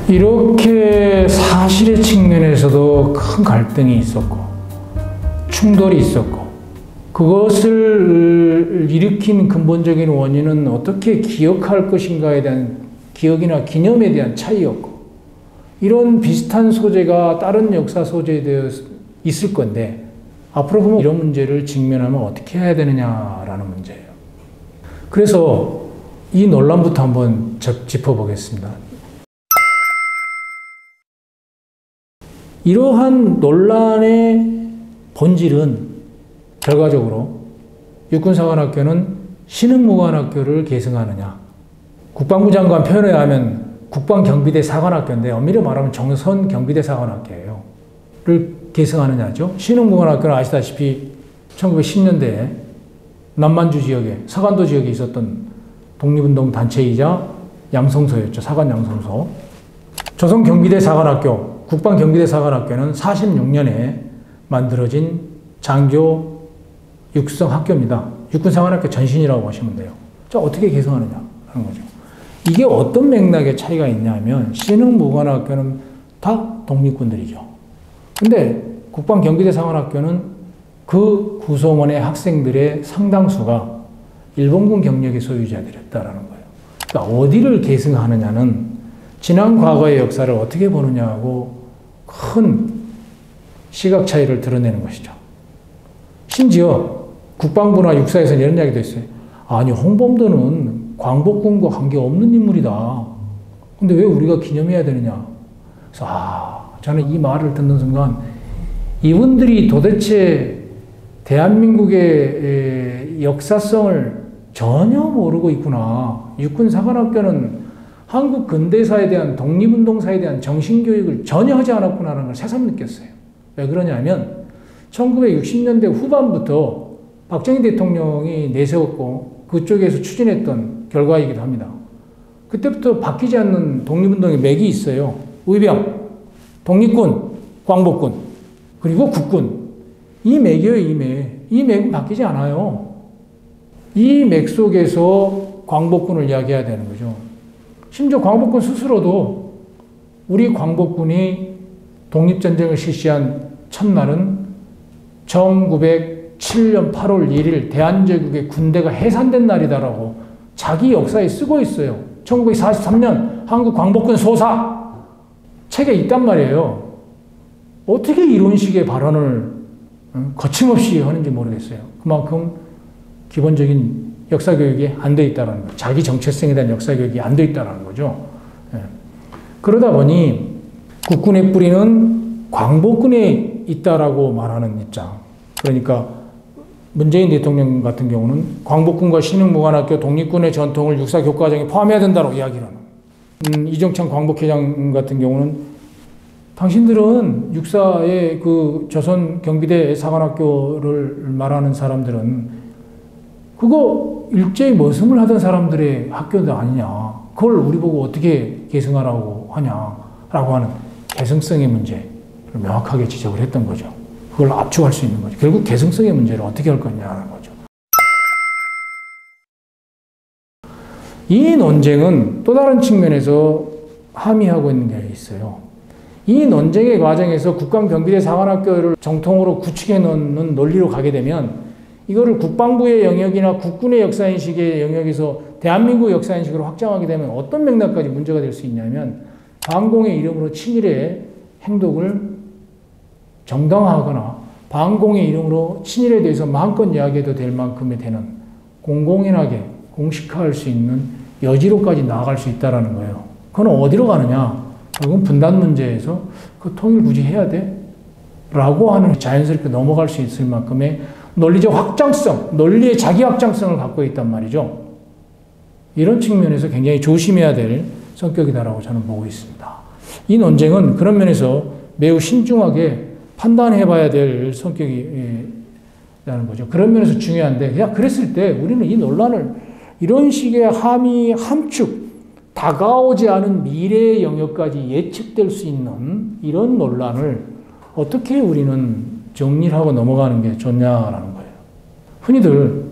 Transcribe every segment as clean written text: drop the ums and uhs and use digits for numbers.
이렇게 사실의 측면에서도 큰 갈등이 있었고 충돌이 있었고 그것을 일으킨 근본적인 원인은 어떻게 기억할 것인가에 대한 기억이나 기념에 대한 차이였고 이런 비슷한 소재가 다른 역사 소재에 되어 있을 건데 앞으로 보면 이런 문제를 직면하면 어떻게 해야 되느냐라는 문제예요. 그래서 이 논란부터 한번 짚어보겠습니다. 이러한 논란의 본질은 결과적으로 육군사관학교는 신흥무관학교를 계승하느냐, 국방부 장관 표현에 의하면 국방경비대 사관학교인데 엄밀히 말하면 정선경비대 사관학교예요. 를 계승하느냐죠. 신흥무관학교는 아시다시피 1910년대에 남만주 지역에 서간도 지역에 있었던 독립운동 단체이자 양성소였죠. 사관 양성소. 조선경비대 사관학교, 국방경비대 사관학교는 46년에 만들어진 장교 육성 학교입니다. 육군사관학교 전신이라고 보시면 돼요. 자, 어떻게 개성하느냐 하는 거죠. 이게 어떤 맥락의 차이가 있냐면 신흥무관학교는 다 독립군들이죠. 근데 국방경비대 사관학교는 그 구성원의 학생들의 상당수가 일본군 경력의 소유자들이었다라는 거예요. 그러니까 어디를 계승하느냐는 지난 과거의 역사를 어떻게 보느냐하고 큰 시각 차이를 드러내는 것이죠. 심지어 국방부나 육사에서는 이런 이야기도 있어요. 아니, 홍범도는 광복군과 관계없는 인물이다. 근데 왜 우리가 기념해야 되느냐. 그래서 저는 이 말을 듣는 순간 이분들이 도대체 대한민국의 역사성을 전혀 모르고 있구나. 육군사관학교는 한국 근대사에 대한 독립운동사에 대한 정신교육을 전혀 하지 않았구나라는 걸 새삼 느꼈어요. 왜 그러냐면 1960년대 후반부터 박정희 대통령이 내세웠고 그쪽에서 추진했던 결과이기도 합니다. 그때부터 바뀌지 않는 독립운동의 맥이 있어요. 의병, 독립군, 광복군, 그리고 국군. 이 맥이에요, 이 맥. 이 맥은 바뀌지 않아요. 이 맥 속에서 광복군을 이야기해야 되는 거죠. 심지어 광복군 스스로도 우리 광복군이 독립전쟁을 실시한 첫날은 1907년 8월 1일 대한제국의 군대가 해산된 날이다라고 자기 역사에 쓰고 있어요. 1943년 한국 광복군 소사 책에 있단 말이에요. 어떻게 이런 식의 발언을 거침없이 하는지 모르겠어요. 그만큼 기본적인 역사교육이 안 돼 있다는 거죠. 자기 정체성에 대한 역사교육이 안 돼 있다는 거죠. 그러다 보니 국군의 뿌리는 광복군에 있다라고 말하는 입장. 그러니까 문재인 대통령 같은 경우는 광복군과 신흥무관학교 독립군의 전통을 육사교과정에 포함해야 된다고 이야기를 하는. 이정찬 광복회장 같은 경우는 당신들은 육사의 그 조선 경비대 사관학교를 말하는 사람들은 그거 일제히 머슴을 하던 사람들의 학교도 아니냐. 그걸 우리 보고 어떻게 계승하라고 하냐라고 하는 계승성의 문제를 명확하게 지적을 했던 거죠. 그걸 압축할 수 있는 거죠. 결국 계승성의 문제를 어떻게 할 거냐는 거죠. 이 논쟁은 또 다른 측면에서 함의하고 있는 게 있어요. 이 논쟁의 과정에서 국방경비대 사관학교를 정통으로 구축해 놓는 논리로 가게 되면 이거를 국방부의 영역이나 국군의 역사인식의 영역에서 대한민국 역사인식으로 확장하게 되면 어떤 맥락까지 문제가 될 수 있냐면 반공의 이름으로 친일의 행동을 정당화하거나 반공의 이름으로 친일에 대해서 마음껏 이야기해도 될 만큼의 되는 공공연하게 공식화할 수 있는 여지로까지 나아갈 수 있다는 거예요. 그건 어디로 가느냐? 그건 분단 문제에서 그 통일 굳이 해야 돼? 라고 하는 자연스럽게 넘어갈 수 있을 만큼의 논리적 확장성, 논리의 자기 확장성을 갖고 있단 말이죠. 이런 측면에서 굉장히 조심해야 될 성격이다라고 저는 보고 있습니다. 이 논쟁은 그런 면에서 매우 신중하게 판단해 봐야 될 성격이라는 거죠. 그런 면에서 중요한데, 그랬을 때 우리는 이 논란을 이런 식의 함의 함축, 다가오지 않은 미래의 영역까지 예측될 수 있는 이런 논란을 어떻게 우리는 정리를 하고 넘어가는 게 좋냐라는 거예요. 흔히들,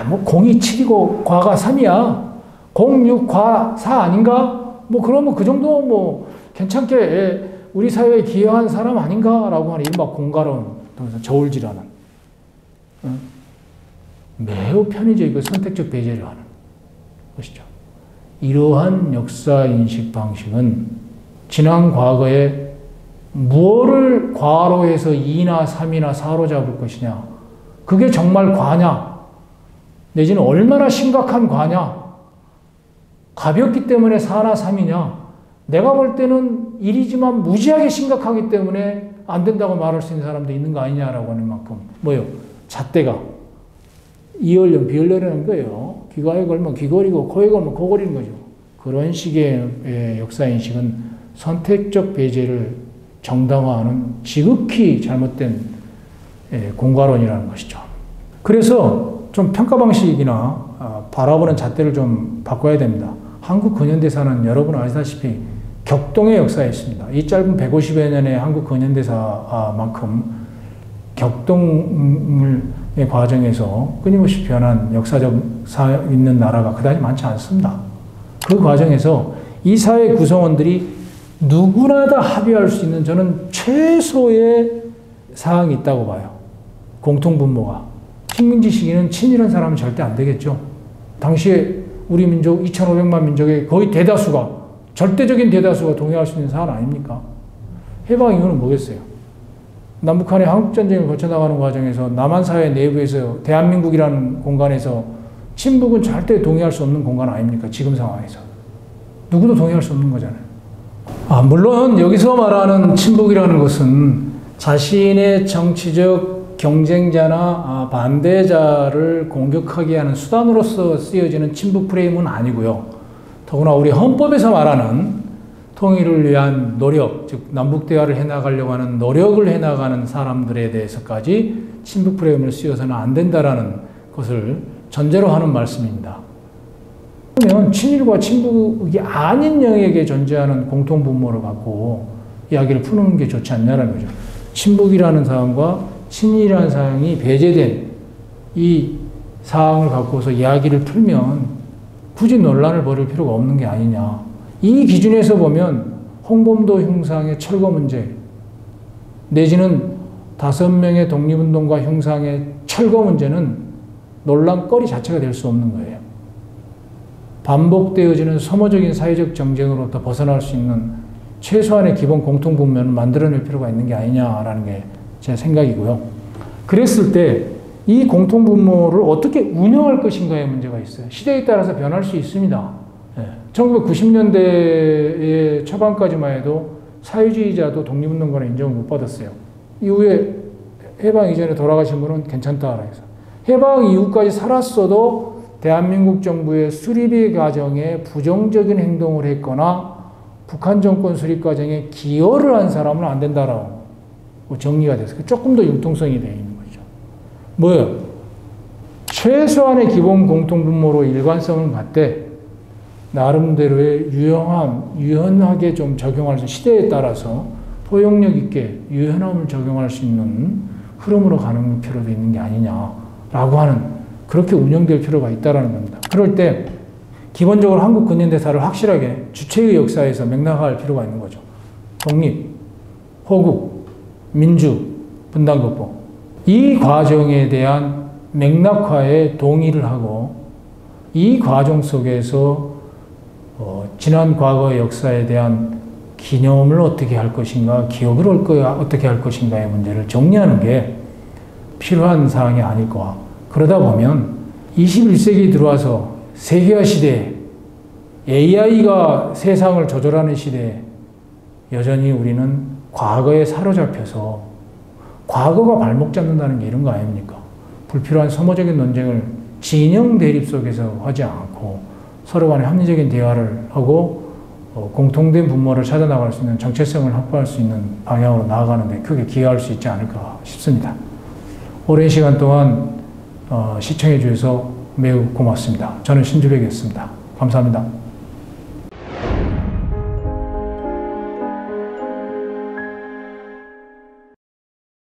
뭐 공이 7이고 과가 3이야. 공, 6, 과, 4 아닌가? 뭐 그러면 그 정도 뭐 괜찮게 우리 사회에 기여한 사람 아닌가라고 하는 이른바 공가론, 저울질하는 매우 편의적이고 선택적 배제를 하는 것이죠. 이러한 역사인식 방식은 지난 과거에 무엇을 과로 해서 2나 3이나 4로 잡을 것이냐, 그게 정말 과냐, 내지는 얼마나 심각한 과냐, 가볍기 때문에 4나 3이냐, 내가 볼 때는 1이지만 무지하게 심각하기 때문에 안 된다고 말할 수 있는 사람도 있는 거 아니냐라고 하는 만큼 뭐예요? 잣대가 이얼령 비얼령이라는 거예요. 귀가에 걸면 귀걸이고 코에 걸면 코걸이는 거죠. 그런 식의 역사인식은 선택적 배제를 정당화하는 지극히 잘못된 공과론이라는 것이죠. 그래서 좀 평가 방식이나 바라보는 잣대를 좀 바꿔야 됩니다. 한국 근현대사는 여러분 아시다시피 격동의 역사에 있습니다. 이 짧은 150여 년의 한국 근현대사만큼 격동의 과정에서 끊임없이 변한 역사적 있는 나라가 그다지 많지 않습니다. 그 과정에서 이 사회 구성원들이 누구나 다 합의할 수 있는 저는 최소의 사항이 있다고 봐요. 공통분모가. 식민지 시기는 친일한 사람은 절대 안 되겠죠. 당시에 우리 민족 2,500만 민족의 거의 대다수가, 절대적인 대다수가 동의할 수 있는 사안 아닙니까? 해방 이유는 뭐겠어요? 남북한의 한국전쟁을 거쳐나가는 과정에서 남한사회 내부에서 대한민국이라는 공간에서 친북은 절대 동의할 수 없는 공간 아닙니까? 지금 상황에서. 누구도 동의할 수 없는 거잖아요. 물론 여기서 말하는 친북이라는 것은 자신의 정치적 경쟁자나 반대자를 공격하게 하는 수단으로서 쓰여지는 친북 프레임은 아니고요. 더구나 우리 헌법에서 말하는 통일을 위한 노력, 즉 남북대화를 해나가려고 하는 노력을 해나가는 사람들에 대해서까지 친북 프레임을 쓰여서는 안 된다라는 것을 전제로 하는 말씀입니다. 그러면 친일과 친북이 아닌 영역에 존재하는 공통분모를 갖고 이야기를 푸는 게 좋지 않냐는 거죠. 친북이라는 사항과 친일이라는 사항이 배제된 이 사항을 갖고서 이야기를 풀면 굳이 논란을 벌일 필요가 없는 게 아니냐. 이 기준에서 보면 홍범도 흉상의 철거 문제 내지는 5명의 독립운동가 흉상의 철거 문제는 논란거리 자체가 될 수 없는 거예요. 반복되어지는 소모적인 사회적 정쟁으로부터 벗어날 수 있는 최소한의 기본 공통분모를 만들어낼 필요가 있는 게 아니냐라는 게 제 생각이고요. 그랬을 때 이 공통분모를 어떻게 운영할 것인가의 문제가 있어요. 시대에 따라서 변할 수 있습니다. 1990년대의 초반까지만 해도 사회주의자도 독립운동가는 인정을 못 받았어요. 이후에 해방 이전에 돌아가신 분은 괜찮다라 해서. 해방 이후까지 살았어도 대한민국 정부의 수립의 과정에 부정적인 행동을 했거나 북한 정권 수립 과정에 기여를 한 사람은 안 된다라고 정리가 됐어요. 조금 더 융통성이 되어 있는 거죠. 뭐예요? 최소한의 기본 공통분모로 일관성을 갖되 나름대로의 유연하게 좀 적용할 수, 시대에 따라서 포용력 있게 유연함을 적용할 수 있는 흐름으로 가는 필요도 있는 게 아니냐라고 하는, 그렇게 운영될 필요가 있다는 겁니다. 그럴 때 기본적으로 한국 근현대사를 확실하게 주체의 역사에서 맥락화할 필요가 있는 거죠. 독립, 호국, 민주, 분단국보. 이 과정에 대한 맥락화에 동의를 하고 이 과정 속에서 지난 과거의 역사에 대한 기념을 어떻게 할 것인가, 기억을 어떻게 할 것인가의 문제를 정리하는 게 필요한 사항이 아닐까. 그러다 보면 21세기에 들어와서 세계화 시대에 AI가 세상을 조절하는 시대에 여전히 우리는 과거에 사로잡혀서 과거가 발목 잡는다는 게 이런 거 아닙니까? 불필요한 소모적인 논쟁을 진영 대립 속에서 하지 않고 서로 간에 합리적인 대화를 하고 공통된 분모를 찾아나갈 수 있는 정체성을 확보할 수 있는 방향으로 나아가는 데 크게 기여할 수 있지 않을까 싶습니다. 오랜 시간 동안 시청해 주셔서 매우 고맙습니다. 저는 신주백이었습니다. 감사합니다.